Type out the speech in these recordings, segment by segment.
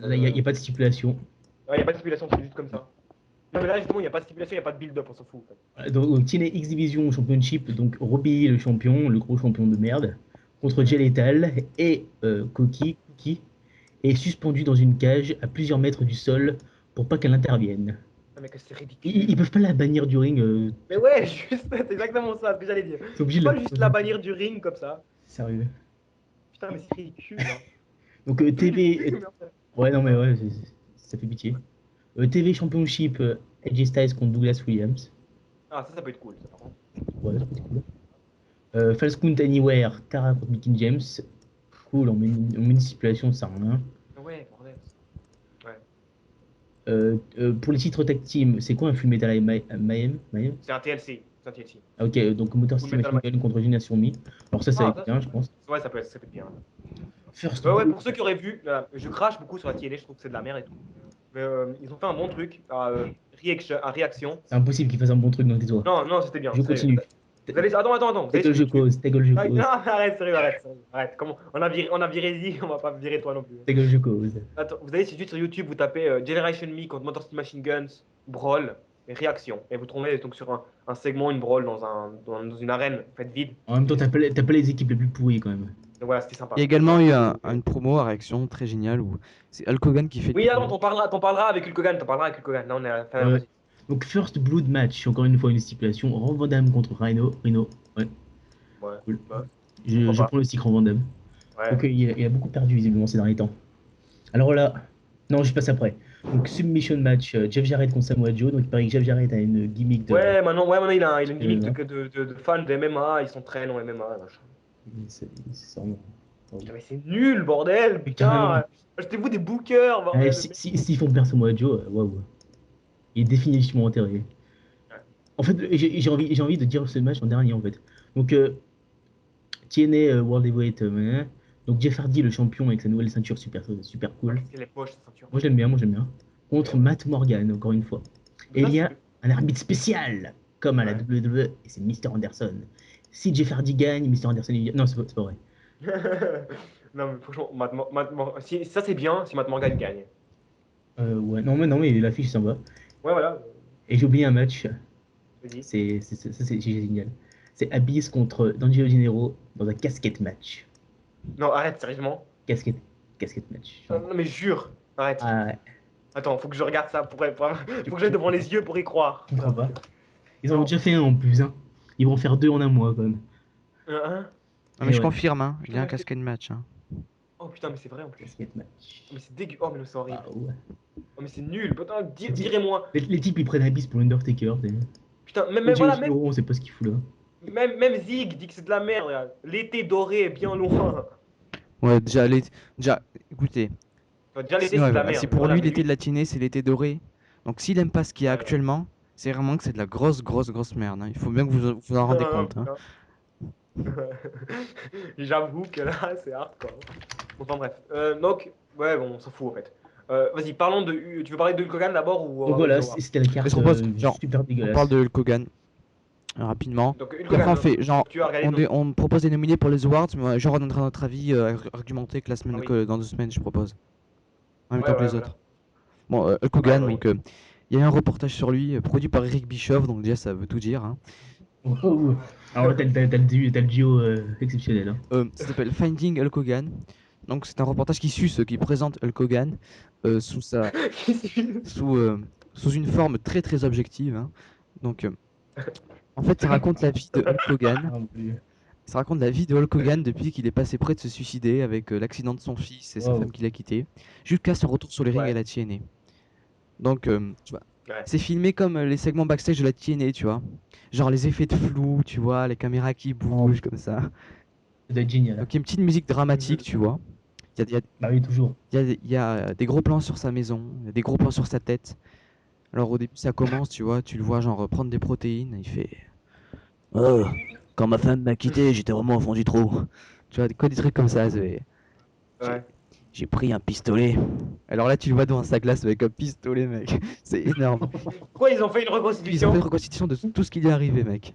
Là, il y a pas de stipulation. Il n'y a pas de stipulation, c'est juste comme ça. Non, mais là, justement, il n'y a pas de stipulation, il n'y a pas de build-up, on s'en fout. En fait. Voilà, donc, TNA X Division Championship, donc Robbie le champion, le gros champion de merde, contre Jay Ouais. Lethal et Cookie est suspendu dans une cage à plusieurs mètres du sol pour pas qu'elle intervienne. Non, mais que c'est Ils ridicule. peuvent pas la bannir du ring, Mais ouais, juste, c'est exactement ça, ce que j'allais dire. c'est Tu obligé peux de pas la juste la poser. bannir du ring comme ça. Sérieux. Putain, mais c'est ridicule, hein. Donc Plus du TV, cul, mais enfin. ouais non mais ouais, ça fait pitié. TV Championship, AJ Styles contre Douglas Williams. Ah, ça peut être cool, ça, par contre. Ouais, ça peut être cool. False Count Anywhere, Tara contre Mickey James. Cool, on met une stipulation, ça sert à rien. Ouais, bordel. Ouais. Pour les titres tag team, c'est quoi un Full Metal Mayhem? Mayhem. C'est un TLC. C'est un TLC. Ah, ok, donc Motor Full City Metal Machine Gun contre Génération Me. Alors ça va Ah, être bien, je pense. ouais, ça peut être bien. First Ouais, Blood. pour ceux qui auraient vu, je crache beaucoup sur la TLC, je trouve que c'est de la merde et tout. Mais ils ont fait un bon truc à réaction. C'est impossible qu'il fasse un bon truc dans tes doigts. Non, non, c'était bien, Je sérieux. continue. Attends, vous allez Tackle sur je YouTube. cause, tackle je Ah, non, cause, arrête, sérieux, arrête. Comment on a viré Z, on va pas virer toi non plus. tackle je cause. Attends, vous allez sur YouTube, vous tapez Generation Me contre Motor City Machine Guns, Brawl et réaction. Et vous tombez donc sur un segment, une Brawl dans une arène faite vide. En même temps, t'as pas les équipes les plus pourries quand même. Donc voilà, c'était Il y a sympa. également eu une promo à réaction très géniale où c'est Hulk Hogan qui fait Oui, une attends, promo. t'en parleras avec Hulk Hogan, Là, on est à la fin, Euh, vas-y. donc First Blood match, encore une fois une stipulation. Rob Van Dam contre Rhino. Rhino, ouais, Ouais, cool. bah, Je, pourquoi je pas. prends le stick Rob Van Dam. Ouais. Donc il a beaucoup perdu visiblement ces derniers temps. Alors là, non, je passe après. Donc Submission match, Jeff Jarrett contre Samoa Joe. Donc il paraît que Jeff Jarrett a une gimmick de Ouais, maintenant il a une gimmick MMA. de fans de MMA, ils s'entraînent en MMA, machin. C'est vraiment. Putain, mais c'est nul, bordel, Mais carrément. putain. Achetez-vous des bookers, Eh, bordel de merde. s'ils font perdre Samoa Joe, waouh. Il est définitivement enterré. Ouais. En fait, j'ai envie de dire ce match en dernier en fait. Donc TNA World Heavyweight. Donc Jeff Hardy, le champion avec sa nouvelle ceinture super, super Ouais, cool. qu'est-ce qu'elle est poche, cette ceinture. Moi j'aime bien, moi j'aime bien. Mais Contre ouais. Matt Morgan, encore une fois. Et Ça, il y a c'est. un arbitre spécial, comme à la Ouais. WWE, et c'est Mr. Anderson. Si Jeff Hardy gagne, Mr. Anderson il... Non, c'est pas vrai. Non, mais franchement, ça c'est bien si Matt Morgan gagne. Ouais, non, mais l'affiche s'en va. Ouais, voilà. Et j'ai oublié un match, Vas-y. c'est génial. C'est Abyss contre D'Angelo Dinero dans un casquette match. Non, arrête, sérieusement. Casquette, casquette match. Non, Genre. non, mais jure, arrête. Ah, ouais. Attends, faut que je regarde ça Tu, faut que j'aille tu, devant les yeux pour y croire. tu crois pas? Ils en ont Non. déjà fait un en plus, hein. Ils vont en faire deux en un mois quand même. Hein. Ah, mais Et je ouais, confirme, hein, il y a un Putain, cascade match. Hein. oh putain, mais c'est vrai en plus. casquette match. Oh, mais c'est dégueu. Oh, mais non, c'est horrible. Ah ouais. Oh, mais c'est nul. Putain, virez-moi. Les types ils prennent Abyss pour l'Undertaker. Putain, D'Angelo voilà, Dinero, on sait pas ce qu'il fout là. même Zig dit que c'est de la merde. Regarde. L'été doré est bien loin. Ouais, déjà, écoutez, Enfin, déjà, l'été, c'est ouais, de la voilà, c'est merde. pour Voilà, lui mais l'été lui. de latiné, c'est l'été doré. Donc s'il aime pas ce qu'il y a Ouais, non. actuellement, c'est vraiment que c'est de la grosse merde. Hein. Il faut bien que vous en rendez Non, compte. Hein. putain. J'avoue que là, c'est hardcore. Bon, enfin bref. Donc, ouais, bon, on s'en fout en fait. Vas-y, parlons de. Tu veux parler de Hulk Hogan d'abord ou Donc voilà, Howard. c'était la Mais je carte propose, genre, super on parle dégueulasse. de Hulk Hogan rapidement. Donc, Hulk Puis après Hogan, on fait, genre, tu as regardé. on propose des nominés pour les awards, mais genre on donnera notre avis argumenté que la Ah semaine, oui. que dans 2 semaines, je propose. En même Ouais, temps que ouais, les voilà. autres. Bon, Hulk Ouais, Hogan, bah oui. donc il y a eu un reportage sur lui, produit par Eric Bischoff, donc déjà ça veut tout dire. Hein. Oh. Alors là, t'as le duo exceptionnel. Hein. Ça s'appelle Finding Hulk Hogan. Donc c'est un reportage qui suit ce qui présente Hulk Hogan sous sa, sous, euh, sous une forme très objective. Hein. Donc en fait ça raconte la vie de Hulk Hogan. Ah, mon Dieu. Ça raconte la vie de Hulk Hogan depuis qu'il est passé près de se suicider avec l'accident de son fils et sa Wow. femme qu'il a quitté, jusqu'à son retour sur le ring à Ouais, la TNA. Donc tu vois, ouais. c'est filmé comme les segments backstage de la TNA, tu vois. Genre les effets de flou, tu vois, les caméras qui Oh, bougent comme ça. ça doit être génial. Donc il y a une petite musique dramatique, tu vois. Il y a, Bah oui, toujours. il y a des gros plans sur sa maison, il y a des gros plans sur sa tête. Alors au début ça commence, tu vois, tu le vois genre prendre des protéines, il fait Oh, quand ma femme m'a quitté, j'étais vraiment au fond du trou. Tu vois, des trucs comme ça, j'ai Ouais. j'ai pris un pistolet. Alors là tu le vois devant sa glace avec un pistolet, mec. C'est énorme. Pourquoi ils ont fait une Puis ils ont reconstitution? fait une reconstitution de tout ce qui lui est arrivé, mec.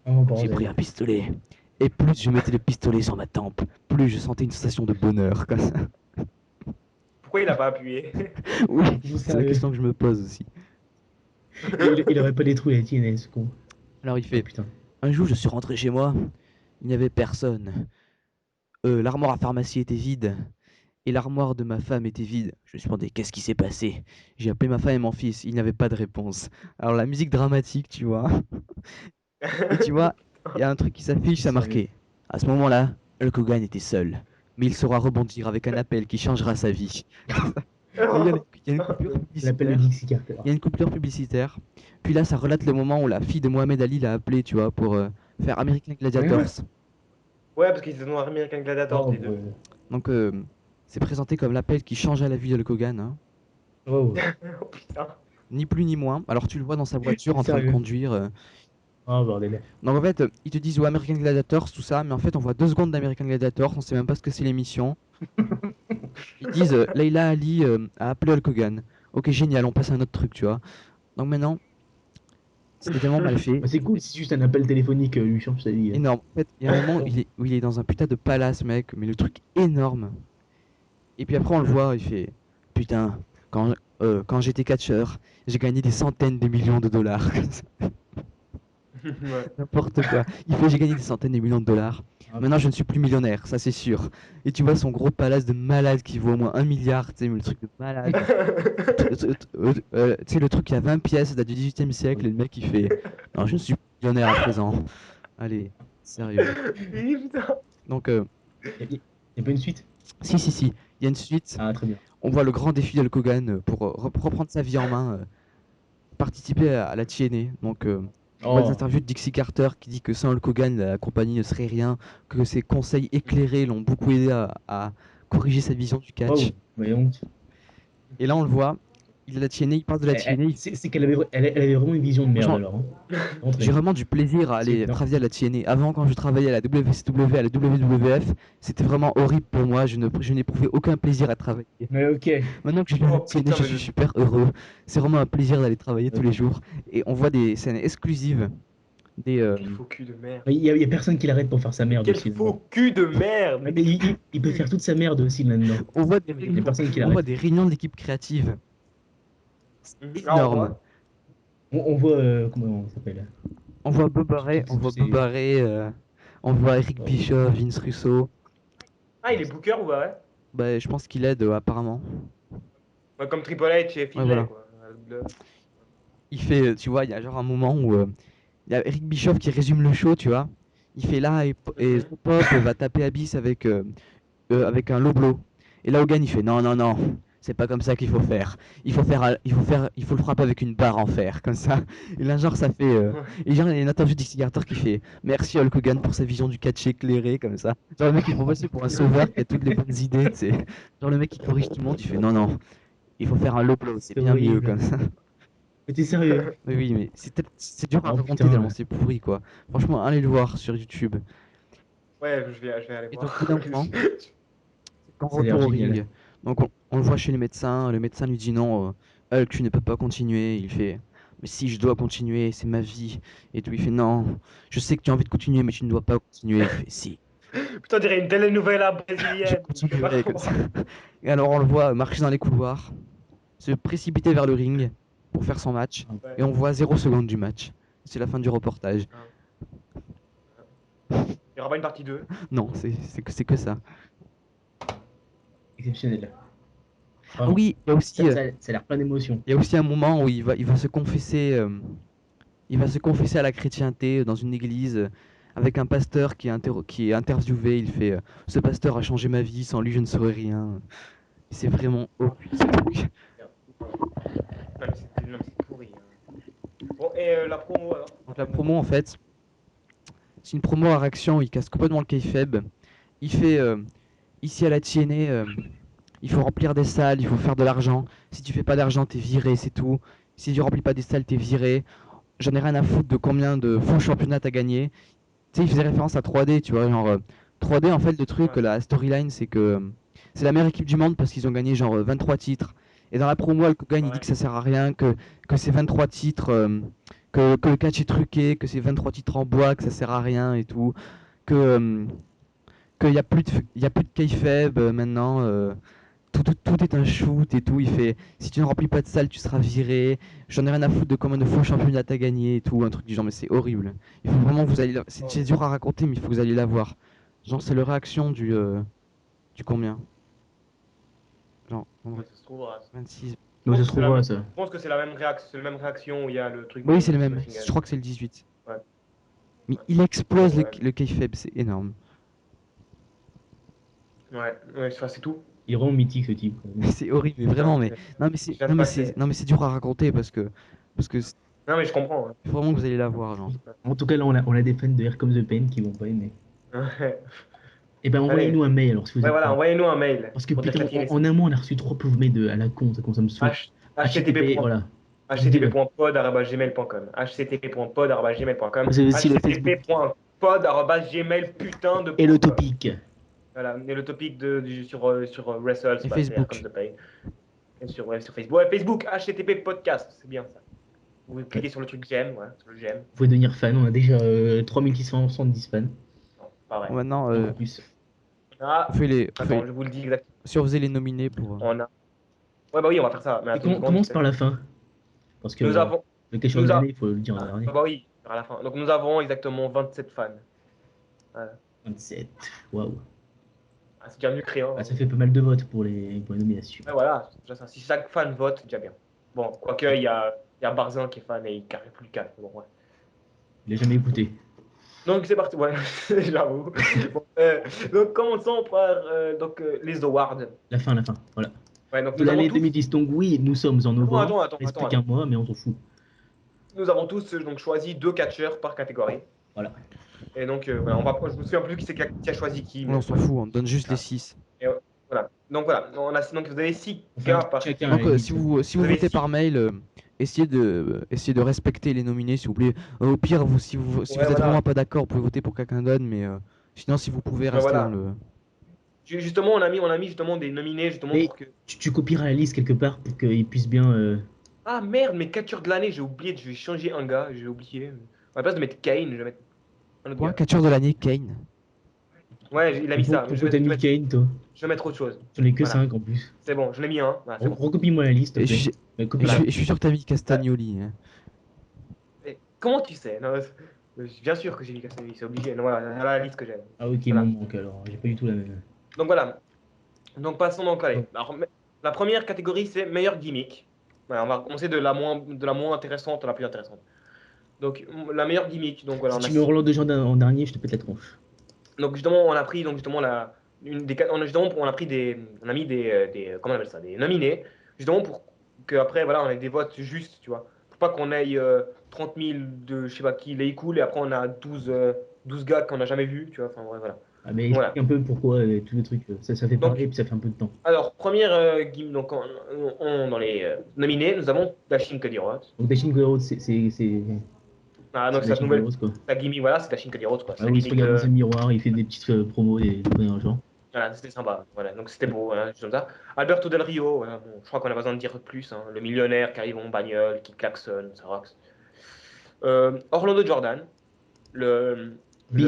Oh, J'ai bordel. pris un pistolet. Et plus je mettais le pistolet sur ma tempe, plus je sentais une sensation de bonheur, comme ça. Pourquoi il a pas appuyé? Oui, Vous c'est la savez, question que je me pose aussi. il aurait pas détruit la TNA, ce con. Alors il Oh fait, putain. un jour je suis rentré chez moi, il n'y avait personne. L'armoire à pharmacie était vide et l'armoire de ma femme était vide. Je me suis demandé qu'est-ce qui s'est passé. J'ai appelé ma femme et mon fils, il n'y avait pas de réponse. Alors la musique dramatique, tu vois. Et tu vois, il y a un truc qui s'affiche, C'est ça sérieux. marqué. À ce moment-là, Hulk Hogan était seul. Mais il saura rebondir avec un appel qui changera sa vie. Et il y a une coupure L'appel de publicitaire. Dixie Carter. Il y a une coupure publicitaire. Puis là, ça relate le moment où la fille de Mohamed Ali l'a appelé, tu vois, pour faire American Hein? Gladiators. Ouais, parce qu'ils ont American Gladiators, Oh, les deux. Donc, c'est présenté comme l'appel qui changea la vie de Hulk Hogan, hein. Oh, Oh putain. Ni plus ni moins. Alors, tu le vois dans sa voiture c'est en train de sérieux. conduire. Oh, bordel. Donc, en fait, ils te disent ouais, American Gladiators, tout ça, mais en fait, on voit 2 secondes d'American Gladiators, on sait même pas ce que c'est l'émission. Ils disent Leila Ali a appelé Hulk Hogan. Ok, génial, on passe à un autre truc, tu vois. Donc maintenant, c'était tellement mal fait. Bah, c'est cool si juste un appel téléphonique lui change sa vie. Énorme. En fait, il y a un moment où il est dans un putain de palace, mec, mais le truc énorme. Et puis après, on le voit, il fait putain, quand j'étais catcheur, j'ai gagné des centaines de millions de dollars. Ouais. N'importe quoi. Il fait j'ai gagné des centaines de millions de dollars. Ah, Maintenant, je ne suis plus millionnaire, ça c'est sûr. Et tu vois son gros palace de malade qui vaut au moins 1 milliard, tu sais, mais le truc de malade. Tu sais, le truc qui a 20 pièces, date du 18e siècle, et le mec il fait non, je ne suis plus millionnaire à présent. Allez, sérieux. Oui, putain. Donc, y a pas une suite? si, il y a une suite. Ah, très bien. On voit le grand défi d'Hulk Hogan pour reprendre sa vie en main, participer à la TNA. Donc, on voit des Oh, interviews de Dixie Carter qui dit que sans Hulk Hogan, la compagnie ne serait rien, que ses conseils éclairés l'ont beaucoup aidé à corriger sa vision du catch. wow. Mais honte. Et là, on le voit, il a la TNA, il parle de la TNA. C'est qu'elle avait, elle avait vraiment une vision de merde Franchement, alors. Hein. Rentrez. j'ai vraiment du plaisir à aller Non. travailler à la TNA. Avant, quand je travaillais à la WCW, à la WWF, c'était vraiment horrible pour moi. Je n'éprouvais aucun plaisir à travailler. Mais ok. Maintenant que je viens à la Oh TNA, putain, je mais suis super heureux. C'est vraiment un plaisir d'aller travailler tous les Ok. jours. Et on voit des scènes exclusives. quel faux cul de merde. Il y a personne qui l'arrête pour faire sa merde Quel aussi. faux cul de merde. Mais il peut faire toute sa merde aussi là-dedans. On voit Il y a personne qui on voit l'arrête. des réunions d'équipe créative. C'est Ah, on énorme. voit. On voit, comment on s'appelle? On voit Bob Barret, Tous ces- on voit Eric Ouais. Bischoff, Vince Russo. Ah, il est booker ou ouais? Bah, je pense qu'il aide apparemment. Ouais, comme Triple H et Finlay, voilà. quoi. Il fait, tu vois, il y a genre un moment où il y a Eric Bischoff qui résume le show, tu vois. Il fait là et Pop va taper Abyss avec un low blow. Et là Hogan il fait non, c'est pas comme ça qu'il faut faire. Il faut le frapper avec une barre en fer, comme ça. Et là genre ça fait et genre il y a une interview de Dixie Carter qui fait merci Hulk Hogan pour sa vision du catch éclairé comme ça. Genre le mec il prend passer pour un sauveur qui a toutes les bonnes idées, tu sais. Genre le mec qui corrige tout le monde, il fait non, il faut faire un low blow, c'est C'est bien mieux horrible. comme ça. Mais t'es sérieux? Oui, mais c'est dur à Oh remonter putain. tellement c'est pourri quoi. Franchement, allez le voir sur YouTube. Ouais, je vais aller Et voir. donc, au bout d'un moment, quand on Ça a l'air retourne au génial. ring, donc on le voit chez le médecin lui dit non, Hulk, tu ne peux pas continuer. Il fait, mais si je dois continuer, c'est ma vie. Et tout, il fait non, je sais que tu as envie de continuer, mais tu ne dois pas continuer. Il fait si, Putain, on dirait une telenovela je brésilienne. continuerai comme ça. Et alors on le voit marcher dans les couloirs, se précipiter vers le ring pour faire son match, Ouais. et on voit 0 seconde du match. C'est la fin du reportage. Il y aura pas une partie 2. Non, c'est que ça. Exceptionnel. Ah oui, il y a aussi. Ça a l'air plein d'émotions. Il y a aussi un moment où il va se confesser, il va se confesser à la chrétienté dans une église avec un pasteur qui est interviewé. Il fait ce pasteur a changé ma vie, sans lui je ne serais rien. C'est vraiment horrible ce truc. Non, mais c'est pourri. Hein. Bon, et la promo alors? Donc la promo en fait, c'est une promo à réaction, il casse complètement le kayfabe. Il fait ici à la TNA, il faut remplir des salles, il faut faire de l'argent. Si tu fais pas d'argent, t'es viré, c'est tout. Si tu remplis pas des salles, t'es viré. J'en ai rien à foutre de combien de faux championnats t'as gagné. Tu sais, il faisait référence à 3D, tu vois, genre 3D en fait le truc, Ouais. la storyline c'est que c'est la meilleure équipe du monde parce qu'ils ont gagné genre 23 titres. Et dans la promo, Hulk Hogan il dit Ouais. que ça sert à rien, que ces 23 titres, que le catch est truqué, que c'est 23 titres en bois, que ça sert à rien et tout, que qu'il y a plus de kayfabe maintenant. tout est un shoot et tout. Il fait, si tu ne remplis pas de salle, tu seras viré. J'en ai rien à foutre de combien de fois championnat t'as gagné et tout, un truc du genre, mais c'est horrible. Il faut vraiment que vous allez, c'est dur à raconter, mais il faut que vous alliez la voir. Genre, c'est le réaction du combien? Genre, Ouais, vendredi ça se trouvera. 26. Je Ouais, pense ça que se c'est la trouvera, même, ça. je pense que c'est la même réaction, c'est la même réaction où il y a le truc Oui, de c'est le Monster même. Machine Je Gun. crois que c'est le 18. Ouais. Mais Ouais. il explose Bon, ouais. le kayfabe, c'est énorme. Ouais, ça c'est tout. Il est vraiment mythique, ce type, quoi. C'est horrible, mais vraiment, mais non, mais Je c'est viens de non, mais passer. c'est non, mais c'est dur à raconter parce que Non, mais je comprends. il faut vraiment que vous allez la voir, genre. En tout cas, là, on a des fans de Here Comes the Pain qui vont pas aimer. Ouais. Eh ben, Allez. envoyez-nous un mail, alors, si vous Ouais, êtes voilà, fan. envoyez-nous un mail Parce que, pour dire que putain, la team est en un mois, on a reçu 3 pauvres mails à la con, ça me saoule. http. HTTP, voilà. http.pod@gmail.com http.pod@gmail.com Vous avez aussi le Facebook http.pod@gmail.com. et le topic. Voilà, et le topic sur Wrestle, Et bah, c'est Here Comes Facebook. the Pain. Et sur Facebook. Ouais, Facebook, http podcast, c'est bien ça. Vous Ouais. cliquez sur le truc j'aime, ouais, sur le j'aime. Vous pouvez devenir fan, on a déjà 3670 fans. Non, pas Bon, vrai. maintenant, Non, plus. Ah, on attends, fait, je vous le dis exactement. si on faisait les nominés pour. On a. Ouais, bah oui, on va faire ça. Mais Et attends une seconde. commence par la fin. Parce que Nous avons. le question de Nous a... l'année, il faut le dire en Ah, dernier. bah oui, à la fin. Donc nous avons exactement 27 fans. Voilà. 27. Waouh. Ah, c'est déjà mieux créé. Ah, ça fait pas mal de votes pour les nominations. Ouais, voilà, c'est déjà ça. Si chaque fan vote, c'est déjà bien. Bon, quoique, il y a Barzin qui est fan et il carré plus le 4. Bon, ouais. Il a jamais écouté. Donc c'est parti, ouais, j'avoue. Bon, donc commençons par les awards. La fin, la fin. Voilà. Ouais, donc De nous avons l'année tous. 2010. Donc oui, nous sommes en novembre. Attends, Il reste plus attends. qu'un mois, mais on s'en fout. Nous avons tous donc choisi 2 catcheurs par catégorie. Voilà. Et donc voilà, je me souviens plus qui a choisi qui, On mais s'en voilà. fout, on donne juste les Voilà. 6. Et, voilà. Donc vous avez 6 On fait un gars petit par chacun team. à Donc la limite. si vous Vous avez votez six. par mail, essayez de respecter les nominés, s'il vous plaît. Au pire, si vous Ouais, êtes voilà. vraiment pas d'accord, vous pouvez voter pour quelqu'un d'autre, mais sinon, si vous pouvez Mais rester dans voilà. le. Justement, on a mis justement des nominés justement Mais pour que. tu copieras la liste quelque part pour qu'ils puissent bien. Ah merde, mes catcheurs de l'année, j'ai oublié, je vais changer un gars, j'ai oublié. À la place de mettre Kane, je vais mettre un autre Quoi? gars. Catcheur de l'année, Kane. Ouais, il a mis ça, mais Pourquoi t'as mis Kane, toi? je vais mettre autre chose. J'en ai que Voilà. 5 en plus. C'est bon, je l'ai mis un. Voilà, c'est bon. Recopie-moi la liste, Et s'il je, te suis- plaît. Mais et je, copie-la. suis- je suis sûr que t'as mis Castagnoli, hein. Et comment tu sais? Non, bien sûr que j'ai mis Castagnoli, c'est obligé. Non, voilà la liste que j'aime. Ah, ok, il m'en Voilà. manque alors. J'ai pas du tout la même. Donc voilà. Donc passons donc, allez. Oh. Alors, la première catégorie, c'est meilleur gimmick. Voilà, on va commencer de la moins intéressante à la plus intéressante. Donc la meilleure gimmick, donc voilà, Si on a tu mets Orlando Jordan en dernier, je te pète la tronche. donc justement on a pris donc justement on a pris on a mis comment on appelle ça, des nominés justement pour que après voilà on ait des votes justes, tu vois, pour pas qu'on ait 30 000 de je sais pas qui les cool et après on a 12 gars qu'on n'a jamais vus, tu vois, enfin ouais, voilà. Ah, mais Voilà. explique un peu pourquoi tous les trucs. Ça fait Donc parler, puis ça fait un peu de temps. alors première donc dans les nominés nous avons Dashin Cody Rhodes. Donc, Dashing Road, Ah c'est donc cette Dashing nouvelle Rhodes, quoi. la gimmick, voilà, c'est Dashin Cody Rhodes quoi, c'est Ah la oui, il se gimmick. regarde dans un miroir, il fait des petites promos, des trucs dans le genre. Voilà, c'était sympa. Voilà, donc c'était beau, hein, juste comme ça. Alberto Del Rio, voilà, bon, je crois qu'on a pas besoin de dire plus, hein. Le millionnaire qui arrive en bagnole, qui klaxonne, ça rock. Orlando Jordan, le, Bi.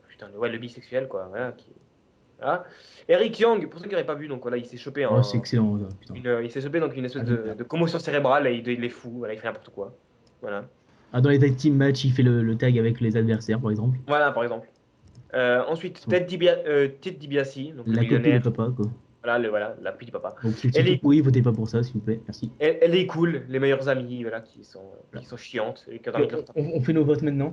putain, ouais, le bisexuel, quoi. Voilà, voilà. Eric Young, pour ceux qui n'auraient pas vu, donc voilà, il s'est chopé Oh, c'est excellent, ça, putain. il s'est chopé donc une espèce Ah, de commotion cérébrale et il est fou, voilà, il fait n'importe quoi. Voilà. Ah, dans les tag team match, il fait le tag avec les adversaires, par exemple. Voilà, par exemple. Ensuite, Ted DiBiase, donc le La copie de millionnaire. papa, quoi. Voilà, la pluie du papa. Donc, c'est Elle tout est pourri, votez pas pour ça, s'il vous plaît. Merci. Elle est cool, les meilleures amies, voilà, qui sont chiantes. Et qui ont envie de leur taper. On fait nos votes maintenant?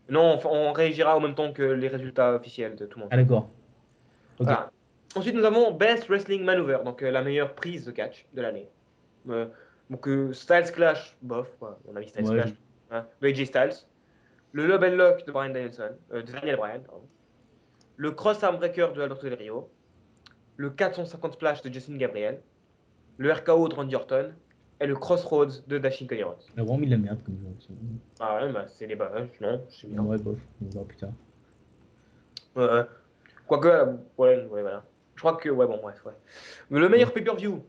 Non, on réagira en même temps que les résultats officiels de tout le monde. Ah, d'accord. Ok. Voilà. Ensuite, nous avons Best Wrestling Maneuver, donc la meilleure prise de catch de l'année. Donc Styles Clash, bof, quoi. On a mis Styles Ouais, Clash, hein, de AJ Styles. Le Love and Lock de Bryan Danielson, de Daniel Bryan, pardon. Le Cross Arm Breaker de Alberto Del Rio. Le 450 Splash de Justin Gabriel. Le RKO de Randy Orton. Et le Crossroads de Dashin Cody Rhodes. on a vraiment mis de la merde comme jeu. Ah ouais, bah c'est les bases, non, c'est bien. Ouais, bof, on verra plus tard. Quoique, ouais, voilà. Je crois que, ouais, bon, bref, ouais. Mais le meilleur pay-per-view.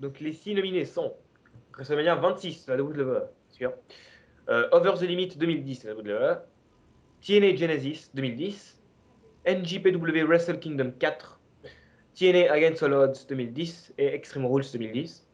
Donc les 6 nominés sont WrestleMania 26, la WWE, sûr. Over the Limit 2010, la WWE. TNA Genesis 2010. NJPW Wrestle Kingdom 4. TNA Against All Odds 2010 et Extreme Rules 2010.